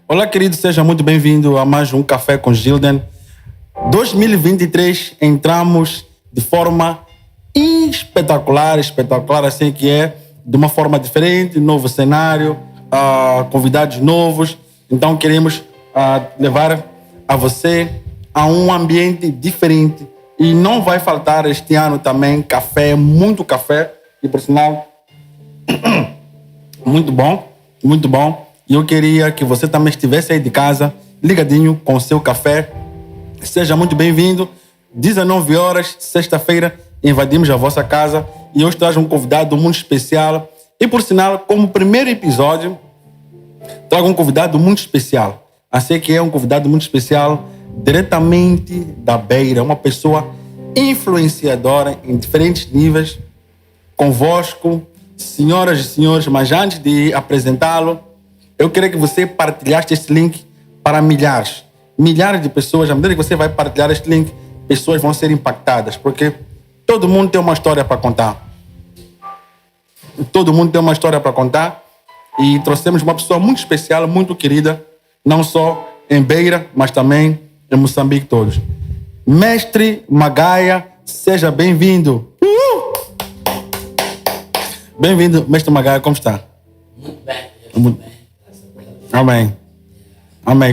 Olá, querido, seja muito bem-vindo a mais um Café com Gilden. 2023 entramos de forma espetacular assim que é, de uma forma diferente, novo cenário, convidados novos. Então queremos levar a você a um ambiente diferente e não vai faltar este ano também café, muito café e por sinal muito bom. E eu queria que você também estivesse aí de casa, ligadinho com o seu café. Seja muito bem-vindo. 19 horas, sexta-feira, invadimos a vossa casa e hoje trago um convidado muito especial. E por sinal, como primeiro episódio, trago um convidado muito especial. Assim que é um convidado muito especial, diretamente da Beira, uma pessoa influenciadora em diferentes níveis, convosco, senhoras e senhores, mas antes de apresentá-lo, eu queria que você partilhasse este link para milhares de pessoas. À medida que você vai partilhar este link, pessoas vão ser impactadas, porque todo mundo tem uma história para contar. E trouxemos uma pessoa muito especial, muito querida, não só em Beira, mas também em Moçambique todos. Mestre Magaia, seja bem-vindo. Bem-vindo, Mestre Magaia, como está? Muito bem, eu estou bem. Amém.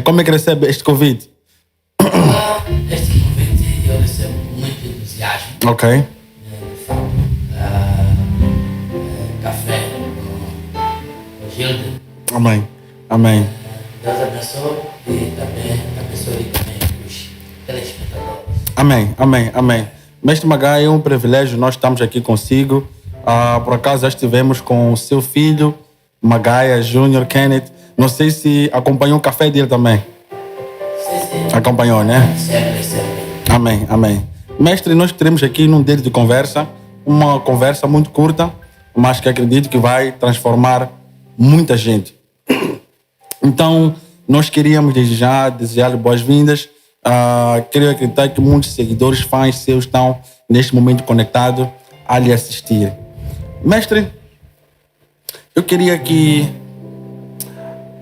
Como é que recebe este convite? Este convite eu recebo com muito entusiasmo. Ok. Café com Gilden. Amém. Deus abençoe e também abençoe também os telespectadores. Amém. Mestre Magaia, é um privilégio nós estamos aqui consigo. Por acaso já estivemos com o seu filho, Magaia Júnior, Kenneth. Não sei se acompanhou o café dele também. Sim. Acompanhou, né? Sempre. Amém. Mestre, nós teremos aqui num dia de conversa, uma conversa muito curta, mas que acredito que vai transformar muita gente. Então, nós queríamos desde já desejar-lhe boas-vindas. Queria acreditar que muitos seguidores, fãs seus estão neste momento conectados a lhe assistir. Mestre, eu queria que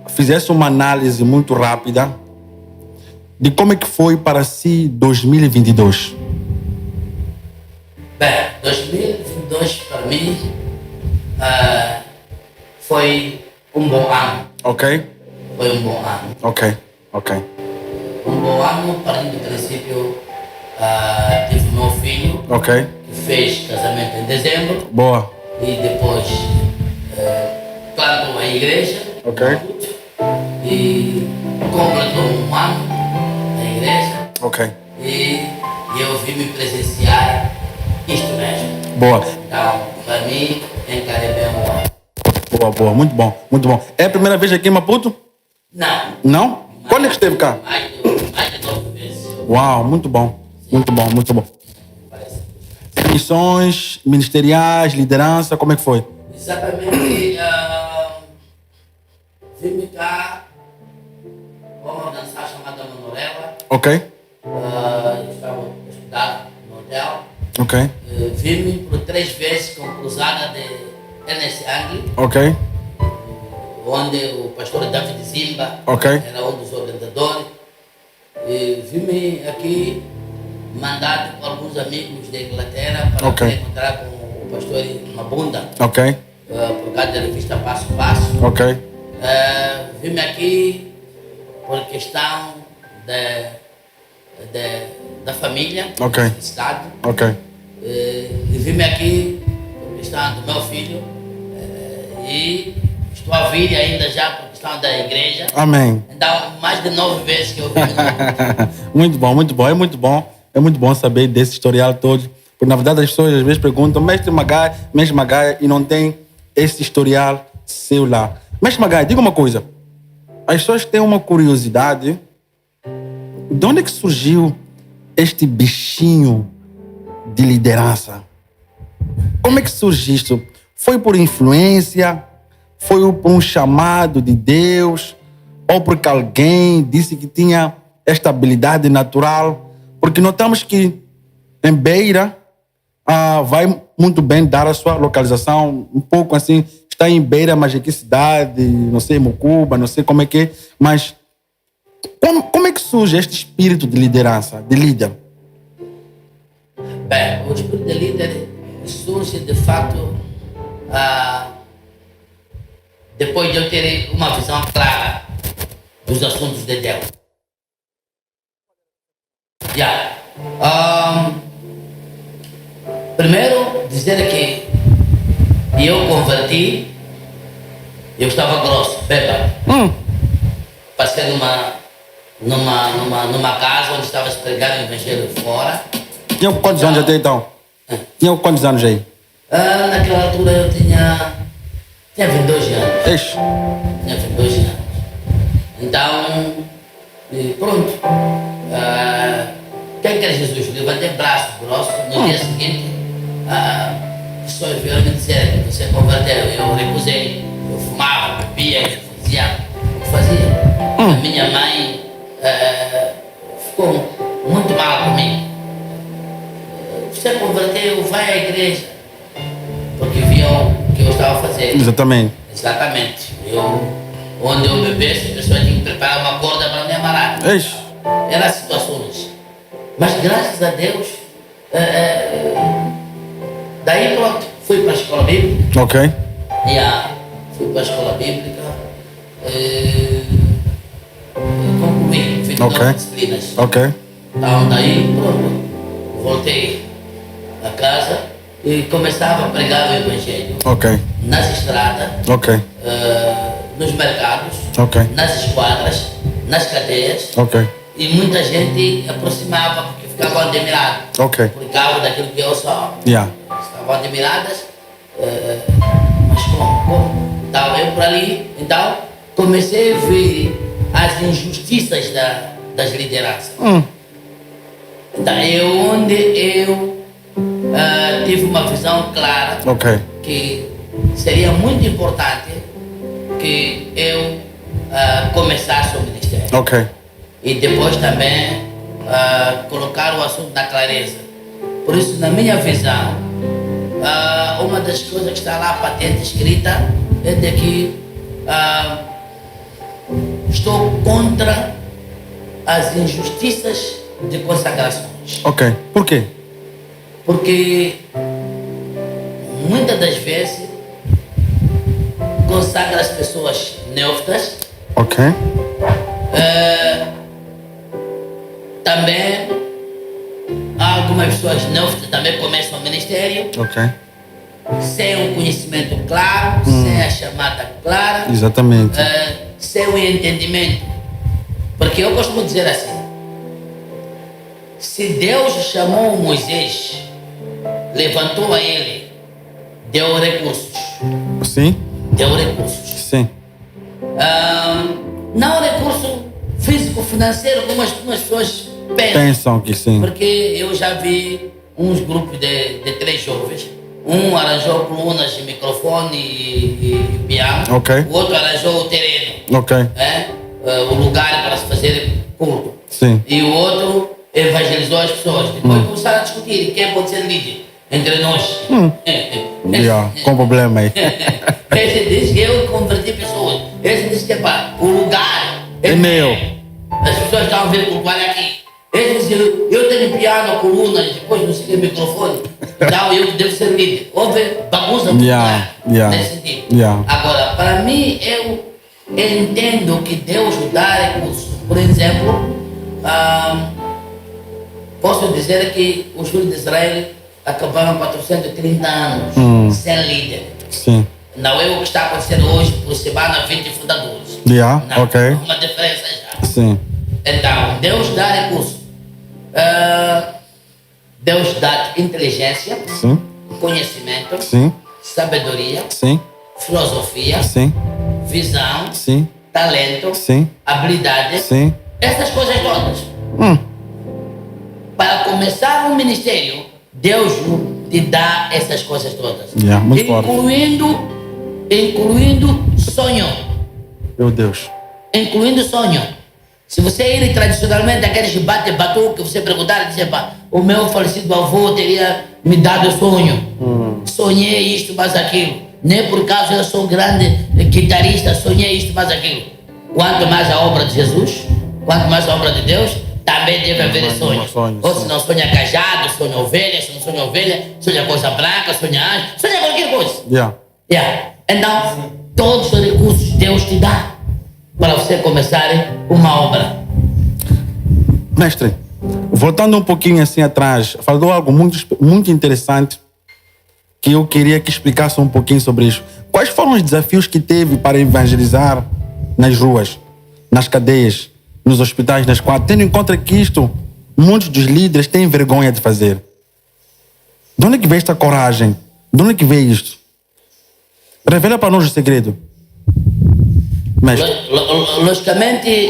fizesse uma análise muito rápida de como é que foi para si 2022. Bem, 2022 para mim foi um bom ano. Ok? Foi um bom ano. Ok. Um bom ano, partindo do princípio, tive meu filho, Ok. que fez casamento em dezembro. Boa. E depois plantou a igreja. Ok. E completou um ano na igreja. Ok. E eu vim me presenciar isto mesmo. Boa. Então, para mim, encarei bem o ano. Boa. Muito bom. É a primeira vez aqui em Maputo? Não? Quando é que esteve cá? Mais de 9 vezes. Uau, muito bom. Missões, ministeriais, liderança, como é que foi? Exatamente. Vim cá com uma organização chamada Manorela. Ok. Estava hospedado no hotel. Ok. Vim por 3 vezes com cruzada de Ernest Angle. Ok. Onde o pastor David Zimba era um dos organizadores. E vim aqui mandado por alguns amigos da Inglaterra para poder encontrar com o pastor Mabunda. Ok. Por causa da revista Passo a Passo. Ok. Vim aqui por questão da família, Ok. do Estado. Ok. E vim aqui por questão do meu filho. E estou a vir ainda já por questão da igreja. Amém. Então, mais de 9 vezes que eu vim. Muito bom. É muito bom saber desse historial todo. Porque, na verdade, as pessoas às vezes perguntam, Mestre Magaia, e não tem esse historial seu lá. Mestre Magaia, diga uma coisa. As pessoas têm uma curiosidade. De onde é que surgiu este bichinho de liderança? Como é que surgiu isso? Foi por influência? Foi um chamado de Deus? Ou porque alguém disse que tinha esta habilidade natural? Porque notamos que em Beira vai muito bem dar a sua localização, um pouco assim, está em Beira, mas em que cidade? Não sei, Mocuba, não sei como é que é. Mas como é que surge este espírito de liderança, de líder? Bem, o espírito de líder surge de fato depois de eu ter uma visão clara dos assuntos de Deus. Primeiro, dizer que eu converti, eu estava grosso, bêbado. Passei numa casa onde estava a se pregar o evangelho fora. Tinha quantos anos até então? Tinha quantos anos aí? Naquela altura eu tinha 22 anos. Ixi. Tinha 22 anos. Então, pronto. Quem quer Jesus? Levantei braço grosso. No dia seguinte, as pessoas vieram me dizer que você converteu. Eu recusei. Eu fumava, bebia, eu fazia. A minha mãe ficou muito mal comigo. Você converteu, vai à igreja. Porque viam o que eu estava fazendo. Exatamente. Exatamente. Onde eu bebesse, a pessoa tinha que preparar uma corda para me amarrar. Ixi. Eram situações. Mas graças a Deus, daí pronto, fui para a escola bíblica. Ok. Fui para a escola bíblica. Concluí, fiz 9 disciplinas. Ok. Então daí pronto, voltei a casa e começava a pregar o evangelho. Ok. Nas estradas. Ok. Nos mercados. Ok. Nas esquadras, nas cadeias. Ok. E muita gente aproximava porque ficavam admirados. Ok. Por causa daquilo que eu sou. Estavam admiradas. Mas como? Então eu por ali, então comecei a ver as injustiças das lideranças. Então é onde eu tive uma visão clara que seria muito importante que eu começasse o ministério. Ok. E depois também colocar o assunto na clareza. Por isso, na minha visão, uma das coisas que está lá patente escrita é de que estou contra as injustiças de consagrações. Ok. Por quê? Porque muitas das vezes consagra as pessoas neófitas. Ok. Também algumas pessoas neófitas também começam o ministério. Ok. Sem um conhecimento claro, sem a chamada clara. Exatamente. Sem o entendimento. Porque eu costumo dizer assim: se Deus chamou Moisés, levantou a ele, deu recursos. Sim. Deu recursos. Sim. Não recurso físico, financeiro, como as pessoas pensam que sim. Porque eu já vi uns grupos de 3 jovens. Um arranjou colunas de microfone e piano. Ok. O outro arranjou o terreno. Ok. O lugar para se fazer culto. Sim. E o outro evangelizou as pessoas. Depois começaram a discutir quem pode ser líder entre nós. Com problema aí. Esse diz que eu converti pessoas. Esse diz que o lugar é meu. As pessoas estavam vendo cultuar aqui. Esse diz que eu tenho piano, coluna, depois não sei o microfone. Então eu devo ser líder. Houve bagunça nesse sentido. Agora, para mim, eu entendo que Deus dá recursos. Por exemplo, posso dizer que os filhos de Israel acabaram 430 anos sem líder. Sim. Não é o que está acontecendo hoje por semana 20 fundadores. Não, ok. Uma diferença já. Sim. Então, Deus dá recursos. Deus dá inteligência, sim, conhecimento, sim, sabedoria, sim, filosofia, sim, visão, sim, talento, sim, habilidade, sim. Essas coisas todas. Para começar um ministério, Deus te dá essas coisas todas. Muito incluindo sonho. Meu Deus. Incluindo sonho. Se você ir tradicionalmente aqueles que batem batuque, você perguntar e dizer, pá, o meu falecido avô teria me dado sonho. Sonhei isto, mas aquilo. Nem por causa eu sou um grande guitarrista, sonhei isto, mas aquilo. Quanto mais a obra de Jesus, quanto mais a obra de Deus, também deve haver sonho. Ou se não sonha cajado, sonha ovelha, se não sonha ovelha, sonha coisa branca, sonha anjo, sonha qualquer coisa. Então, todos os recursos Deus te dá para você começar uma obra. Mestre, voltando um pouquinho assim atrás, falou algo muito interessante que eu queria que explicasse um pouquinho sobre isso. Quais foram os desafios que teve para evangelizar nas ruas, nas cadeias, nos hospitais, nas quadras, tendo em conta que isto, muitos dos líderes têm vergonha de fazer? De onde é que veio esta coragem? De onde é que veio isto? Revela para nós o segredo. Logicamente,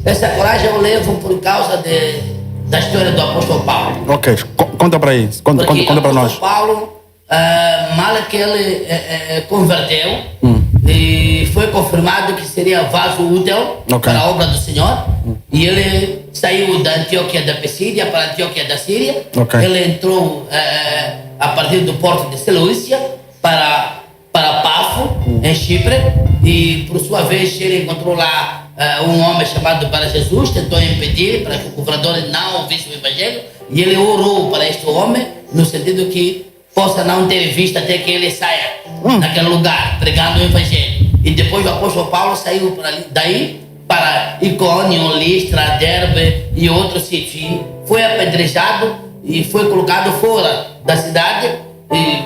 essa coragem eu levo por causa da história do apóstolo Paulo. Ok, conta para aí, conta para nós. O apóstolo Paulo, mal que ele converteu, e foi confirmado que seria vaso útil para a obra do Senhor, e ele saiu da Antioquia da Pisídia para a Antioquia da Síria. Ele entrou a partir do porto de Seleucia para Pafo, em Chipre, e por sua vez ele encontrou lá um homem chamado para Jesus, tentou impedir para que o governador não ouvisse o evangelho, e ele orou para este homem no sentido que possa não ter visto até que ele saia naquele lugar pregando o evangelho. E depois o apóstolo Paulo saiu daí para Icônio, Listra, Derbe e outros sítios. Foi apedrejado e foi colocado fora da cidade,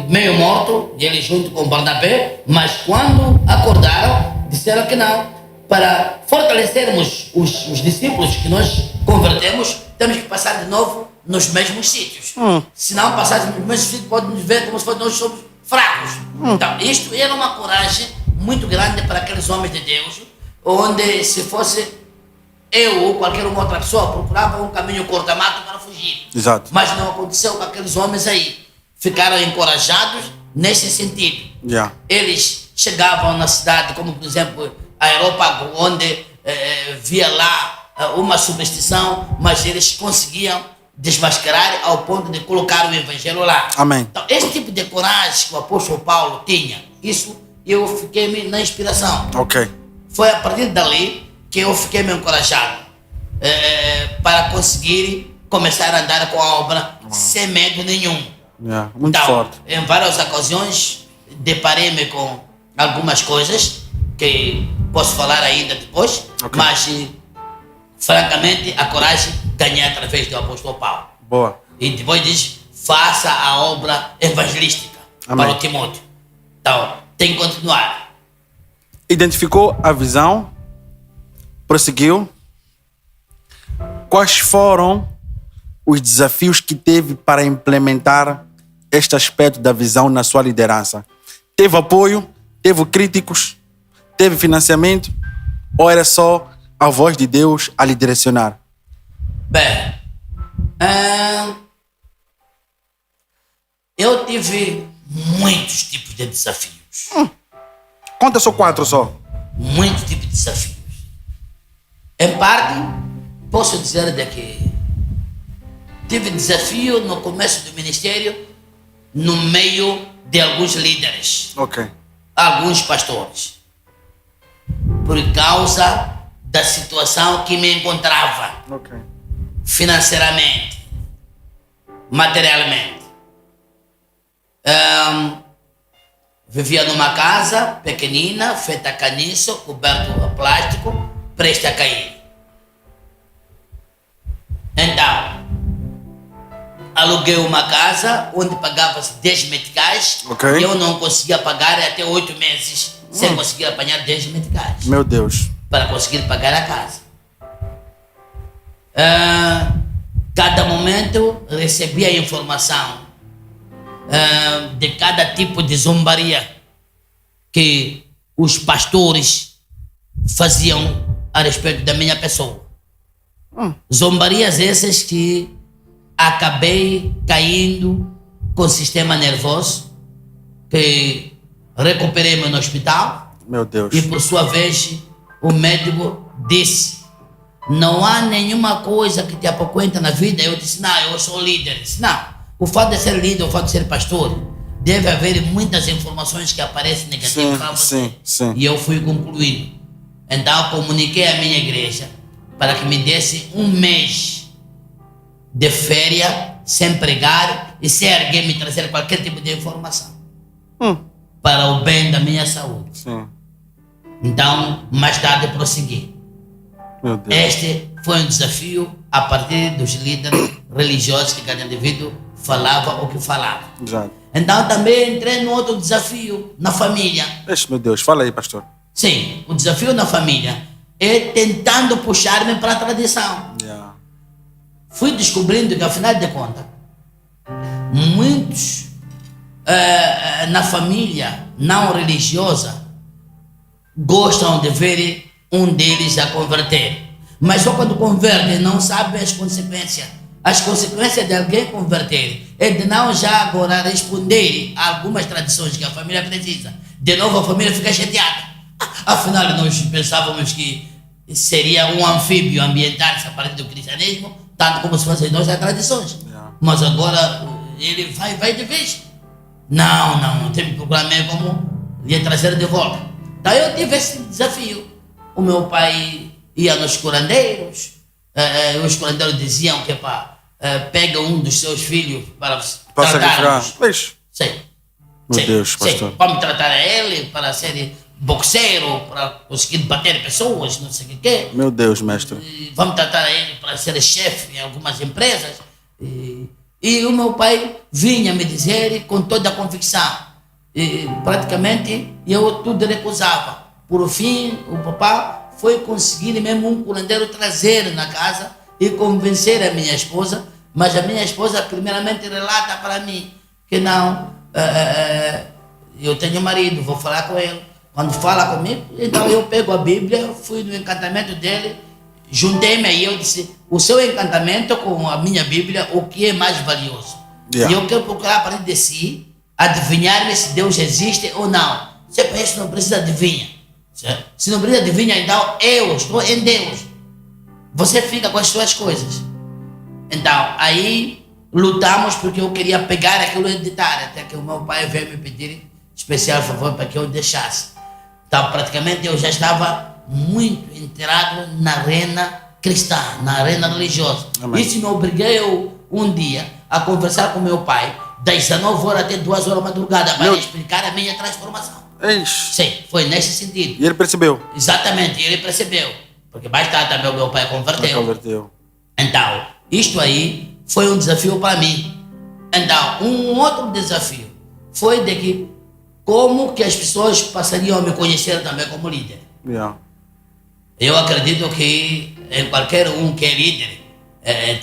meio morto, e ele junto com Barnabé, mas quando acordaram, disseram que não, para fortalecermos os discípulos que nós convertemos, temos que passar de novo nos mesmos sítios. Se não passarmos nos mesmos sítios, pode nos ver como se nós somos fracos. Então, isto era uma coragem muito grande para aqueles homens de Deus, onde se fosse eu ou qualquer uma outra pessoa procurava um caminho corta-mato para fugir. Exato. Mas não aconteceu com aqueles homens aí. Ficaram encorajados nesse sentido. Eles chegavam na cidade, como por exemplo a Europa, onde via lá uma superstição, mas eles conseguiam desmascarar ao ponto de colocar o evangelho lá. Amém. Então, esse tipo de coragem que o apóstolo Paulo tinha, isso eu fiquei na inspiração. Foi a partir dali que eu fiquei me encorajado para conseguir começar a andar com a obra sem medo nenhum. Muito forte. Em várias ocasiões deparei-me com algumas coisas que posso falar ainda depois, mas francamente a coragem ganhei através do apóstolo Paulo. Boa. E depois diz, faça a obra evangelística. Amém. Para o Timóteo. Então, tem que continuar. Identificou a visão, prosseguiu. Quais foram os desafios que teve para implementar este aspecto da visão na sua liderança? Teve apoio? Teve críticos? Teve financiamento? Ou era só a voz de Deus a lhe direcionar? Bem, eu tive muitos tipos de desafios. Conta só 4 só. Muitos tipos de desafios. Em parte, posso dizer que tive desafio no começo do ministério, no meio de alguns líderes. Alguns pastores. Por causa da situação que me encontrava. Financeiramente. Materialmente. Vivia numa casa pequenina, feita a caniço, coberto a plástico, prestes a cair. Então, aluguei uma casa onde pagava-se 10 meticais e eu não conseguia pagar até 8 meses sem conseguir apanhar 10 meticais. Meu Deus. Para conseguir pagar a casa. Cada momento recebia informação de cada tipo de zombaria que os pastores faziam a respeito da minha pessoa. Zombarias essas que acabei caindo com sistema nervoso, que recuperei-me no hospital. Meu Deus. E por sua vez, o médico disse: não há nenhuma coisa que te apoquenta na vida. Eu disse: não, eu sou líder. Eu disse: não, o fato de ser líder, o fato de ser pastor, deve haver muitas informações que aparecem negativas para você. Sim. E eu fui concluído. Então comuniquei à minha igreja para que me desse um mês de férias, sem pregar e sem alguém me trazer qualquer tipo de informação. Para o bem da minha saúde. Sim. Então, mais tarde prossegui. Meu Deus. Este foi um desafio a partir dos líderes religiosos que cada indivíduo falava o que falava. Exato. Então também entrei no outro desafio, na família. Meu Deus, fala aí, pastor. Sim, o desafio na família é tentando puxar-me para a tradição. Yeah. Fui descobrindo que, afinal de contas, muitos na família não religiosa gostam de ver um deles a converter. Mas só quando converte não sabe as consequências. As consequências de alguém converter é de não já agora responder a algumas tradições que a família precisa. De novo a família fica chateada. Afinal, nós pensávamos que seria um anfíbio ambientar-se a partir do cristianismo, tanto como se fossem nossas tradições. Yeah. Mas agora ele vai de vez. Não, tem que procurar mesmo como lhe trazer de volta. Então eu tive esse desafio. O meu pai ia nos curandeiros, os curandeiros diziam que pega um dos seus filhos para tratar-nos. Sim. Meu Deus, pastor. Vamos tratar a ele para ser boxeiro, para conseguir bater pessoas, não sei o que. Meu Deus, mestre. Vamos tratar a ele para ser chefe em algumas empresas. E o meu pai vinha me dizer com toda a convicção. E praticamente eu tudo recusava. Por fim, o papá foi conseguir mesmo um curandeiro trazer na casa e convencer a minha esposa, mas a minha esposa primeiramente relata para mim que não, eu tenho marido, vou falar com ele. Quando fala comigo, então eu pego a Bíblia, fui no encantamento dele, juntei-me aí, eu disse: o seu encantamento com a minha Bíblia, o que é mais valioso? Yeah. E eu quero procurar a partir de si, adivinhar-me se Deus existe ou não. Se isso não precisa adivinhar. Certo? Se não precisa adivinhar, então eu estou em Deus. Você fica com as suas coisas. Então, aí lutamos porque eu queria pegar aquilo hereditário, até que o meu pai veio me pedir especial favor para que eu deixasse. Então, praticamente eu já estava muito inteirado na arena cristã, na arena religiosa. Amém. Isso me obriguei um dia a conversar com meu pai das 19 horas até 2 horas da madrugada para explicar a minha transformação. Sim, foi nesse sentido. E ele percebeu? Exatamente, ele percebeu. Porque mais tarde também o meu pai converteu. Então, isto aí foi um desafio para mim. Então, um outro desafio foi de que como que as pessoas passariam a me conhecer também como líder. Yeah. Eu acredito que qualquer um que é líder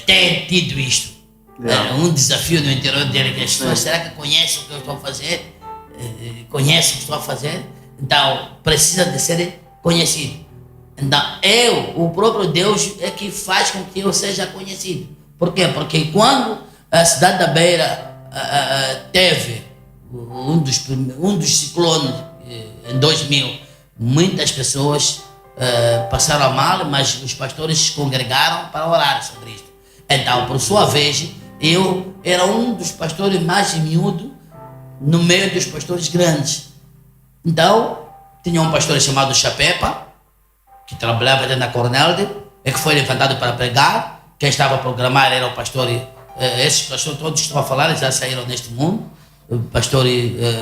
tem tido isto. Yeah. Um desafio no interior dele, que as pessoas, será que conhecem o que eu estou a fazer? Conhecem o que estou a fazer? Então, precisa de ser conhecido. Então, o próprio Deus é que faz com que eu seja conhecido. Por quê? Porque quando a cidade da Beira teve um dos ciclones em 2000, muitas pessoas passaram mal, mas os pastores se congregaram para orar sobre isso. Então, por sua vez, eu era um dos pastores mais miúdos no meio dos pastores grandes. Então, tinha um pastor chamado Chapepa, que trabalhava dentro da Cornelde, e que foi levantado para pregar. Quem estava a programar era o pastor, esses pastores todos que estão a falar, já saíram neste mundo. O pastor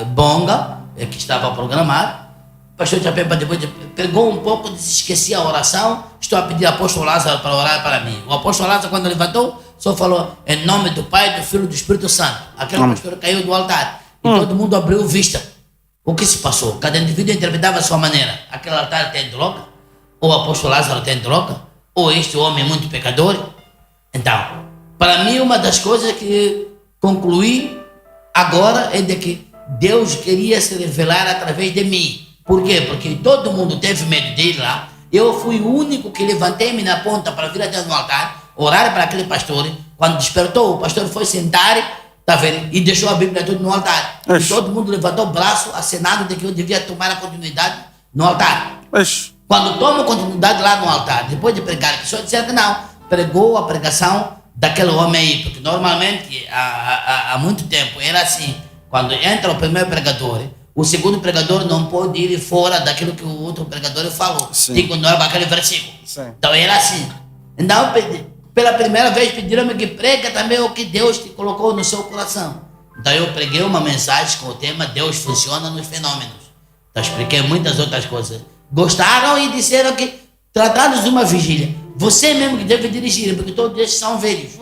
Bonga, que estava a programar. O pastor Chapepa depois pegou um pouco, esquecia a oração. Estou a pedir ao apóstolo Lázaro para orar para mim. O apóstolo Lázaro, quando levantou, só falou em nome do Pai, do Filho e do Espírito Santo. Aquele pastor caiu do altar e todo mundo abriu vista. O que se passou? Cada indivíduo interpretava a sua maneira. Aquele altar tem droga? Ou o apóstolo Lázaro tem droga? Ou este homem é muito pecador? Então, para mim, uma das coisas que concluí agora é de que Deus queria se revelar através de mim. Por quê? Porque todo mundo teve medo de ir lá. Eu fui o único que levantei-me na ponta para vir até no altar, orar para aquele pastor. Quando despertou, o pastor foi sentar Tá vendo? E deixou a Bíblia tudo no altar. E todo mundo levantou o braço, acenado de que eu devia tomar a continuidade no altar. Quando tomo continuidade lá no altar, depois de pregar, que só disseram que não, pregou a pregação daquele homem aí, porque normalmente há muito tempo era assim, quando entra o primeiro pregador, o segundo pregador não pode ir fora daquilo que o outro pregador falou, tem que continuar com aquele versículo. Então era assim. Então, pela primeira vez pediram-me que prega também o que Deus te colocou no seu coração. Então eu preguei uma mensagem com o tema Deus funciona nos fenômenos. Então expliquei muitas outras coisas. Gostaram e disseram que tratados de uma vigília, você mesmo que deve dirigir, porque todos eles são velhos.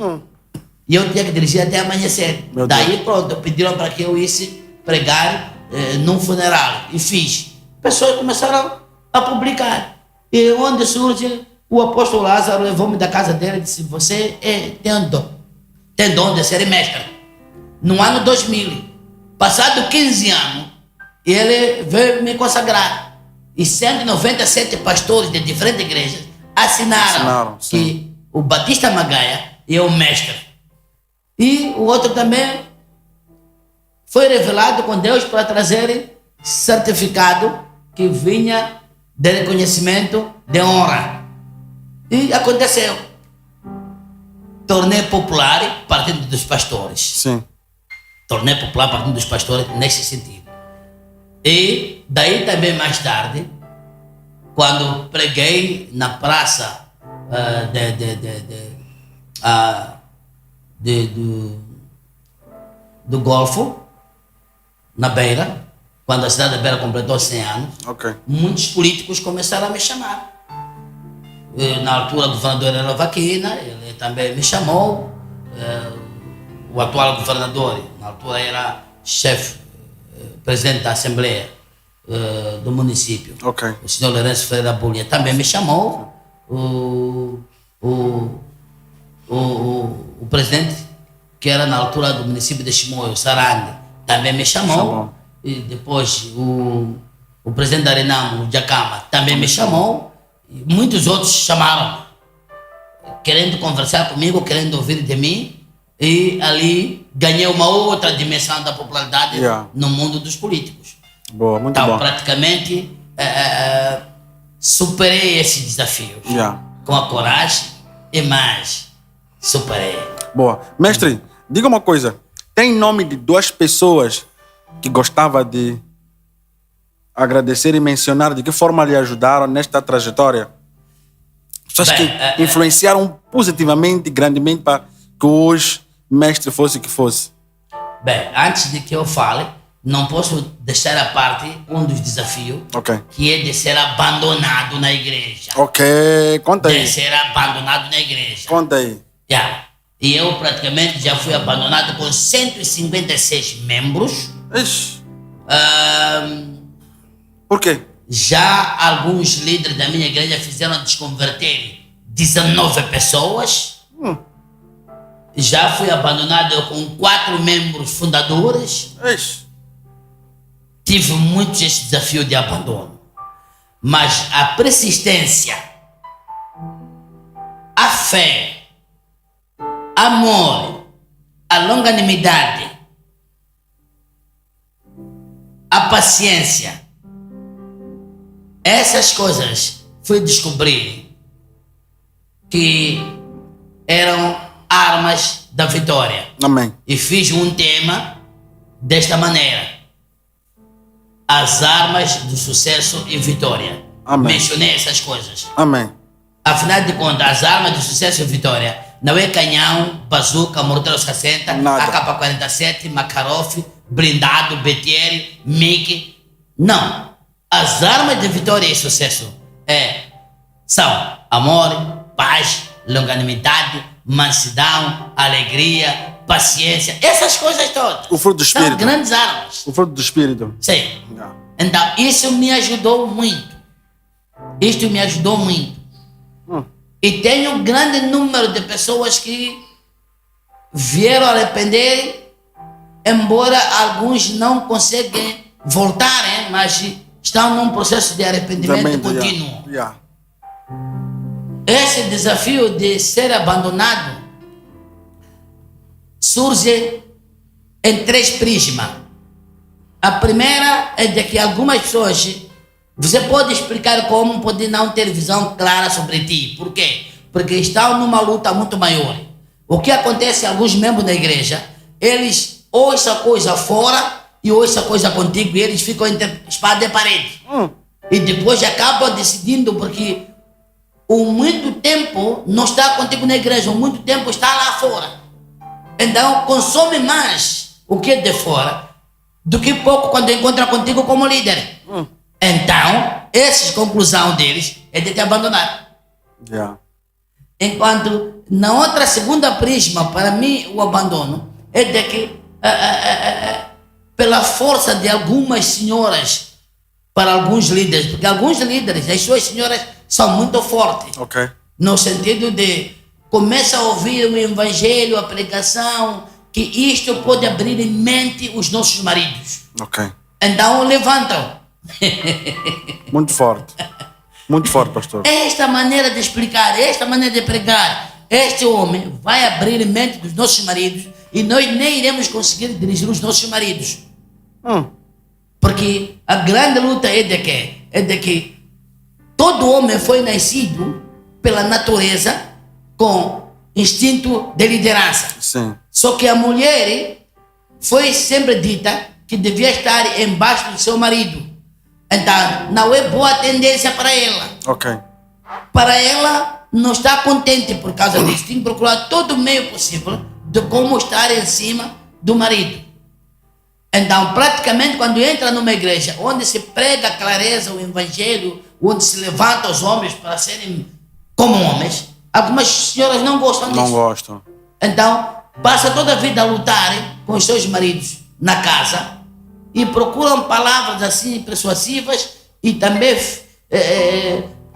E eu tinha que dirigir até amanhecer. Daí pronto, pediram para que euisse pregar num funeral. E fiz. Pessoas começaram a publicar. E onde surge, o apóstolo Lázaro levou-me da casa dele e disse, você tem dom de ser mestre. No ano 2000, passado 15 anos, ele veio me consagrar. E 197 pastores de diferentes igrejas assinaram que o Batista Magaia é o mestre. E o outro também foi revelado com Deus para trazer certificado que vinha de reconhecimento, de honra. E aconteceu. Tornei popular partindo dos pastores. Tornei popular partindo dos pastores nesse sentido. E daí também mais tarde, quando preguei na praça do Golfo, na Beira, quando a cidade da Beira completou 100 anos, muitos políticos começaram a me chamar. Na altura, o governador era Vaquina, ele também me chamou. O atual governador, na altura, era chefe, presidente da Assembleia do município, o senhor Lourenço Ferreira Bulha, também me chamou. O presidente, que era na altura do município de Chimoio, Sarandi, também me chamou. E depois o presidente da Renamo, o Jacama, também me chamou. E muitos outros chamaram, querendo conversar comigo, querendo ouvir de mim. E ali ganhei uma outra dimensão da popularidade no mundo dos políticos. Boa, muito então, bom. praticamente, superei esses desafios. Com a coragem e mais, superei. Boa. Mestre, diga uma coisa. Tem nome de duas pessoas que gostava de agradecer e mencionar de que forma lhe ajudaram nesta trajetória? Pessoas que influenciaram positivamente, grandemente para que hoje mestre fosse o que fosse. Bem, antes de que eu fale, não posso deixar à parte um dos desafios, que é de ser abandonado na igreja. Conta aí. De ser abandonado na igreja. Conta aí. E eu praticamente já fui abandonado com 156 membros. Por quê? Já alguns líderes da minha igreja fizeram desconverter 19 pessoas. Já fui abandonado com 4 membros fundadores. Tive muito esse desafio de abandono. Mas a persistência, a fé, amor, a longanimidade, a paciência, essas coisas fui descobrir que eram armas da vitória. Amém. E fiz um tema desta maneira: as armas do sucesso e vitória. Amém. Mencionei essas coisas. Amém. Afinal de contas, as armas do sucesso e vitória não é canhão, bazuca, morteiro 60, AK-47, Makarov, blindado, BTR, MiG. Não. As armas de vitória e sucesso são amor, paz, longanimidade, mansidão, alegria, paciência, essas coisas todas. O fruto do Espírito. São grandes armas. O fruto do Espírito. Sim. Então, isso me ajudou muito. Isto me ajudou muito. E tenho um grande número de pessoas que vieram a arrepender, embora alguns não conseguem voltar, mas estão num processo de arrependimento contínuo. Esse desafio de ser abandonado surge em 3 prismas. A primeira é de que algumas pessoas, você pode explicar como pode não ter visão clara sobre ti. Por quê? Porque estão numa luta muito maior. O que acontece alguns membros da igreja, eles ouçam coisa fora e ouçam coisa contigo e eles ficam entre espada e parede. E depois acabam decidindo porque muito tempo não está contigo na igreja, muito tempo está lá fora. Então consome mais o que é de fora do que pouco quando encontra contigo como líder. Então, essa conclusão deles é de te abandonar. Enquanto na outra segunda prisma, para mim, o abandono é de que pela força de algumas senhoras para alguns líderes, porque alguns líderes, as suas senhoras são muito fortes. No sentido de começa a ouvir o evangelho, a pregação, que isto pode abrir em mente os nossos maridos. Então levantam. Muito forte. Muito forte, pastor. Esta maneira de explicar, esta maneira de pregar, este homem vai abrir em mente dos nossos maridos e nós nem iremos conseguir dirigir os nossos maridos. Porque a grande luta é de quê? É de que todo homem foi nascido pela natureza com instinto de liderança. Sim. Só que a mulher foi sempre dita que devia estar embaixo do seu marido. Então, não é boa tendência para ela. Para ela, não está contente por causa disso. Tem que procurar todo o meio possível de como estar em cima do marido. Então, praticamente, quando entra numa igreja onde se prega a clareza, o evangelho, onde se levanta os homens para serem como homens, algumas senhoras não gostam disso. Não gostam. Então, passa toda a vida a lutarem com os seus maridos na casa e procuram palavras assim persuasivas e também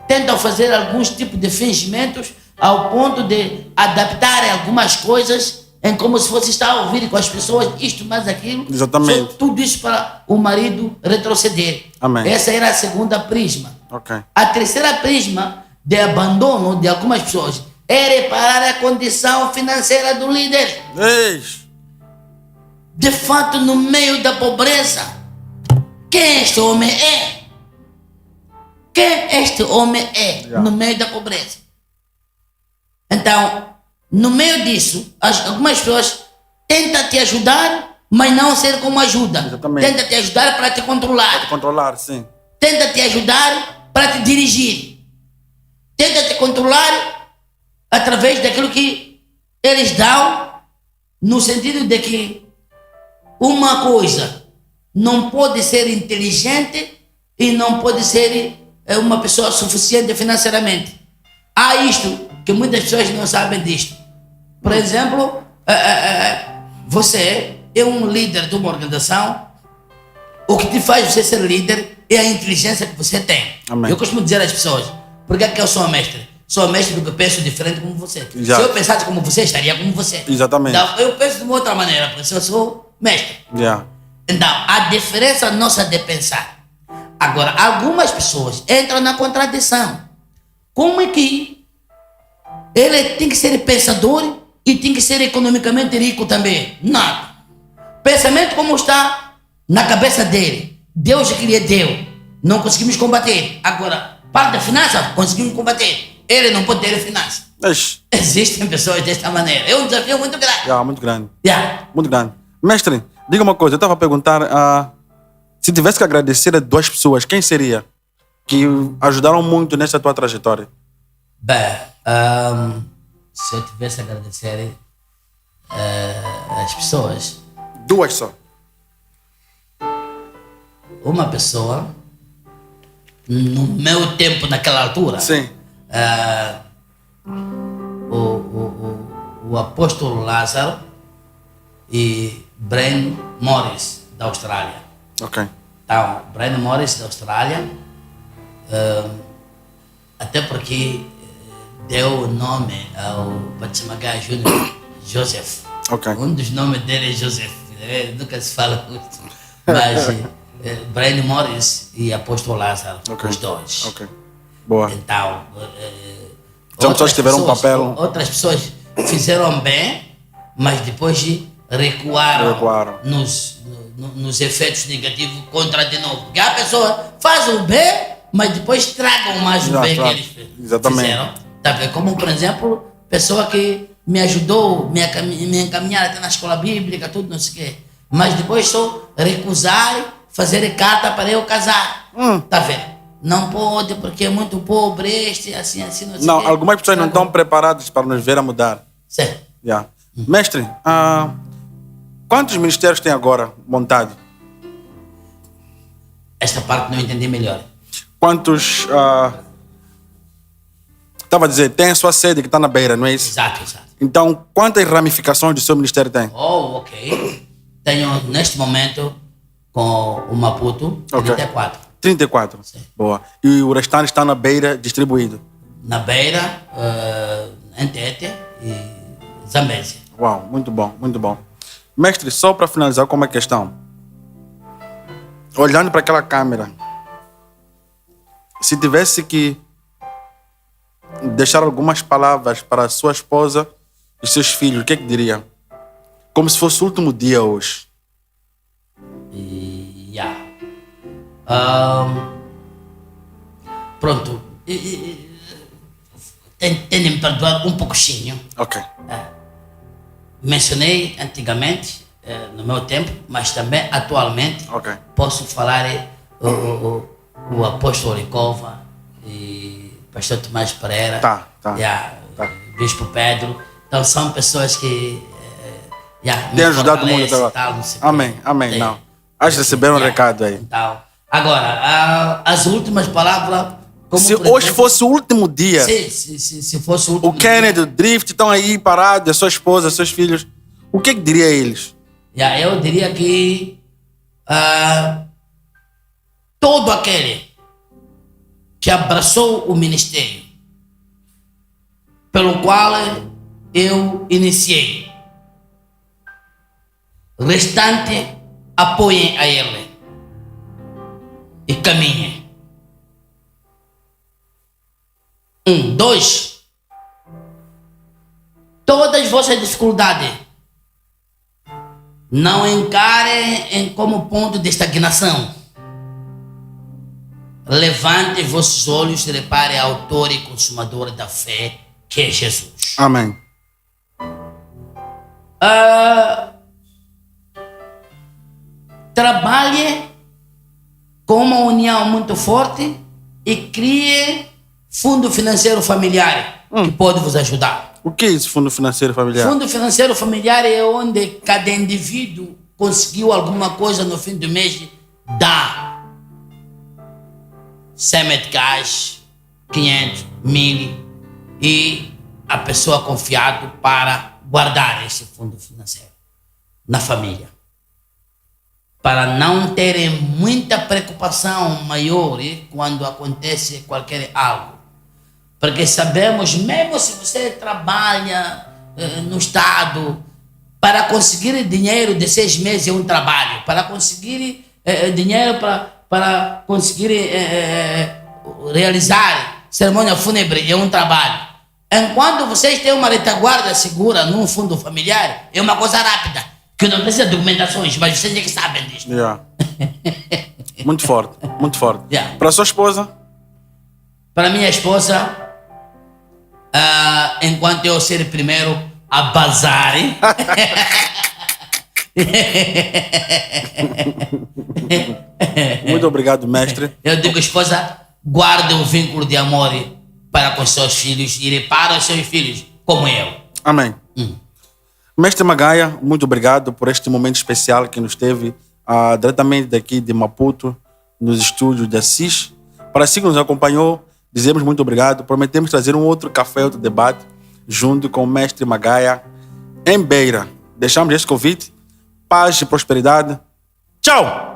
tentam fazer alguns tipos de fingimentos ao ponto de adaptarem algumas coisas em como se fosse estar a ouvir com as pessoas isto mais aquilo. Exatamente. Só tudo isso para o marido retroceder. Amém. Essa era a segunda prisma. A terceira prisma de abandono de algumas pessoas é reparar a condição financeira do líder. De fato, no meio da pobreza, quem este homem é? Quem este homem é no meio da pobreza? Então, no meio disso, algumas pessoas tentam te ajudar, mas não ser como ajuda. Tenta te ajudar para te controlar. Controlar, sim. Tenta te ajudar para te dirigir. Tenta te controlar através daquilo que eles dão, no sentido de que uma coisa não pode ser inteligente e não pode ser uma pessoa suficiente financeiramente. Há isto que muitas pessoas não sabem disto. Por exemplo, você é um líder de uma organização. O que te faz você ser líder é a inteligência que você tem. Amém. Eu costumo dizer às pessoas, por que é que eu sou mestre? Sou mestre porque eu penso diferente como você. Exato. Se eu pensasse como você, estaria como você. Exatamente. Então, eu penso de uma outra maneira, porque eu sou mestre. Então, a diferença nossa de pensar. Agora, algumas pessoas entram na contradição. Como é que ele tem que ser pensador e tem que ser economicamente rico também? Não. Pensamento como está na cabeça dele. Deus é que lhe deu. Não conseguimos combater. Agora, parte da finança, conseguimos combater. Ele não pode ter finança. Existem pessoas desta maneira. É um desafio muito grande. Muito grande. Muito grande. Mestre, diga uma coisa. Eu estava a perguntar, se tivesse que agradecer a 2 pessoas, quem seria? Que ajudaram muito nessa tua trajetória. Bem, se eu tivesse a agradecer as pessoas... 2 só. Uma pessoa, no meu tempo, naquela altura... Sim. O apóstolo Lázaro e Brian Morris, da Austrália. Então, Brian Morris, da Austrália, até porque deu o nome ao Pachimagá Júnior, Joseph. Um dos nomes dele é Joseph. Nunca se fala muito. Mas Brian Morris e apóstolo Lázaro, os dois. Boa. Então, pessoas tiveram um papel. Outras pessoas fizeram bem, mas depois recuaram. Nos efeitos negativos contra de novo. Porque a pessoa faz o bem, mas depois tragam mais o bem que eles fizeram. Tá vendo? Como, por exemplo, pessoa que me ajudou, me encaminhar até na escola bíblica, tudo, não sei o quê. Mas depois só recusar, fazer carta para eu casar. Tá vendo? Não pode, porque é muito pobre assim, não sei o quê. Não, algumas pessoas não estão preparadas para nos ver a mudar. Sim. Yeah. Mestre, quantos ministérios tem agora montado? Esta parte não entendi melhor. Quantos... Estava a dizer, tem a sua sede que está na Beira, não é isso? Exato. Então, quantas ramificações do seu ministério tem? Ok. Tenho, neste momento, com o Maputo, 34. 34? Sim. Boa. E o restante está na Beira, distribuído? Na Beira, em Tete e Zambésia. Uau, muito bom, muito bom. Mestre, só para finalizar com uma questão. Olhando para aquela câmera, se tivesse que deixar algumas palavras para a sua esposa e seus filhos, o que é que diria? Como se fosse o último dia hoje. Pronto. Tentem me perdoar um pouquinho. Ok. Mencionei antigamente, no meu tempo, mas também atualmente, posso falar o apóstolo Ricova e pastor Tomás Pereira, bispo Pedro. Então são pessoas que têm ajudado muito agora. Amém. Não. Acho que receberam um recado aí. Então, agora, as últimas palavras... Se hoje fosse o último dia... Se fosse o último dia... O Kennedy, o Drift estão aí parados, a sua esposa, seus filhos. O que diria a eles? Eu diria que... todo aquele que abraçou o ministério pelo qual eu iniciei, restante, apoiem a ele e caminhem. 2, todas as vossas dificuldades não encarem como ponto de estagnação. Levante vossos olhos e repare ao autor e consumador da fé, que é Jesus. Amém. Trabalhe com uma união muito forte e crie fundo financeiro familiar que pode vos ajudar. O que é esse fundo financeiro familiar? Fundo financeiro familiar é onde cada indivíduo conseguiu alguma coisa no fim do mês, dá 100 meticais, 500, 1000 e a pessoa confiado para guardar esse fundo financeiro na família. Para não terem muita preocupação maior quando acontece qualquer algo. Porque sabemos, mesmo se você trabalha no Estado, para conseguir dinheiro de 6 meses é um trabalho. Para conseguir dinheiro para conseguir realizar cerimônia fúnebre é um trabalho. Enquanto vocês têm uma retaguarda segura num fundo familiar, é uma coisa rápida, que não precisa de documentações, mas vocês é que sabem disso. Muito forte, muito forte. Para a sua esposa? Para minha esposa, enquanto eu ser primeiro a bazar, Muito obrigado, mestre. Eu digo, esposa, guarde o vínculo de amor para com seus filhos e repara os seus filhos, como eu. Amém. Mestre Magaia, muito obrigado por este momento especial que nos teve diretamente daqui de Maputo, nos estúdios de Assis. Para si que nos acompanhou, dizemos muito obrigado. Prometemos trazer um outro café, outro debate, junto com o mestre Magaia, em Beira. Deixamos este convite. Paz e prosperidade. Tchau!